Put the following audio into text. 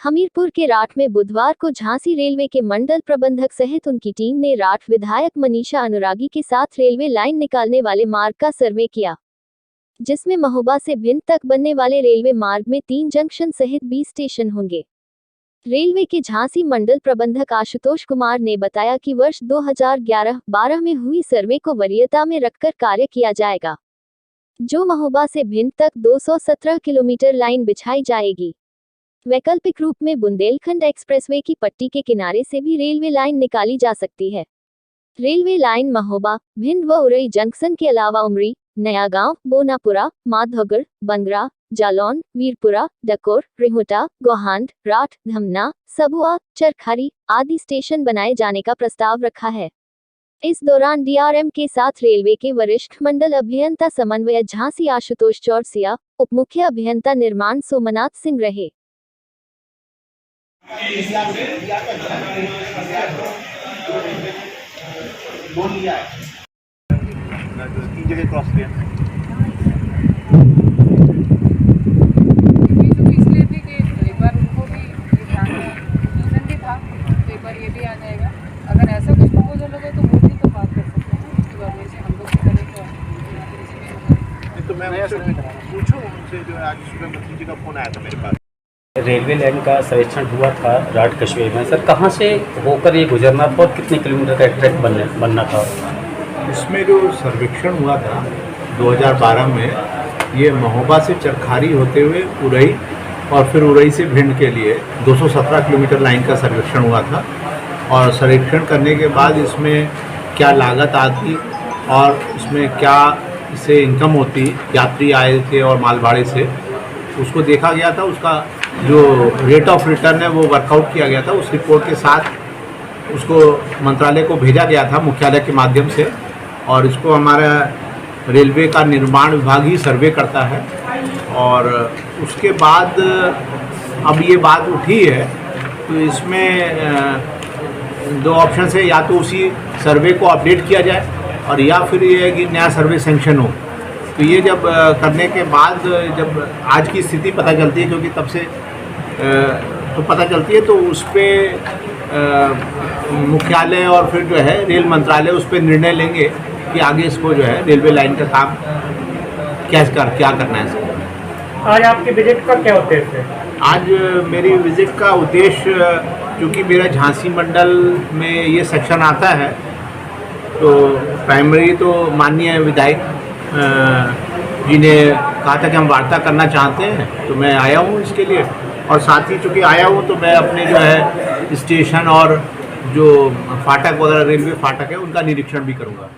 हमीरपुर के राठ में बुधवार को झांसी रेलवे के मंडल प्रबंधक सहित उनकी टीम ने राठ विधायक मनीषा अनुरागी के साथ रेलवे लाइन निकालने वाले मार्ग का सर्वे किया, जिसमें महोबा से भिंड तक बनने वाले रेलवे मार्ग में 3 जंक्शन सहित 20 स्टेशन होंगे। रेलवे के झांसी मंडल प्रबंधक आशुतोष कुमार ने बताया कि वर्ष 2011-12 में हुई सर्वे को वरीयता में रखकर कार्य किया जाएगा, जो महोबा से भिंड तक 217 किलोमीटर लाइन बिछाई जाएगी। वैकल्पिक रूप में बुंदेलखंड एक्सप्रेसवे की पट्टी के किनारे से भी रेलवे लाइन निकाली जा सकती है। रेलवे लाइन महोबा, भिंड व उरई जंक्शन के अलावा उमरी, नयागांव, बोनापुरा, माधोगढ़, बंगरा, जालौन, वीरपुरा, डकोर, रिहुटा, गोहांड, राठ, धमना, सबुआ, चरखारी आदि स्टेशन बनाए जाने का प्रस्ताव रखा है। इस दौरान डीआरएम के साथ रेलवे के वरिष्ठ मंडल अभियंता समन्वय झांसी आशुतोष चौरसिया, उप मुख्य अभियंता निर्माण सोमनाथ सिंह रहे। ये भी आ जाएगा। अगर ऐसा कुछ प्रपोजल होगा तो वो भी तो बात कर सकते हैं उसके बाद में से हम लोग करें तो मैं पूछूं उनसे जो आज सुबह मंत्री जी का फोन आया था मेरे पास। रेलवे लाइन का सर्वेक्षण हुआ था राठ कस्बे में। सर, कहाँ से होकर ये गुजरना था और कितने किलोमीटर का ट्रैक बनना था? इसमें जो सर्वेक्षण हुआ था 2012 में, ये महोबा से चरखारी होते हुए उरई और फिर उरई से भिंड के लिए 217 किलोमीटर लाइन का सर्वेक्षण हुआ था। और सर्वेक्षण करने के बाद इसमें क्या लागत आती और इसमें क्या इससे इनकम होती, यात्री आए थे और माल भाड़े से, उसको देखा गया था। उसका जो रेट ऑफ रिटर्न है वो वर्कआउट किया गया था। उस रिपोर्ट के साथ उसको मंत्रालय को भेजा गया था मुख्यालय के माध्यम से, और इसको हमारा रेलवे का निर्माण विभाग ही सर्वे करता है। और उसके बाद अब ये बात उठी है तो इसमें 2 ऑप्शन है, या तो उसी सर्वे को अपडेट किया जाए और या फिर ये है कि नया सर्वे सैंक्शन हो। तो ये जब करने के बाद जब आज की स्थिति पता चलती है, क्योंकि तब से तो पता चलती है, तो उस पर मुख्यालय और फिर जो है रेल मंत्रालय उस पर निर्णय लेंगे कि आगे इसको जो है रेलवे लाइन का काम क्या करना है इसको। आज आपके विजिट का क्या उद्देश्य है? आज मेरी विजिट का उद्देश्य, क्योंकि मेरा झांसी मंडल में ये सेक्शन आता है, तो प्राइमरी तो माननीय विधायक जी ने कहा था कि हम वार्ता करना चाहते हैं, तो मैं आया हूँ इसके लिए। और साथ ही चूँकि आया हूँ तो मैं अपने जो है स्टेशन और जो फाटक वगैरह रेलवे फाटक है उनका निरीक्षण भी करूँगा।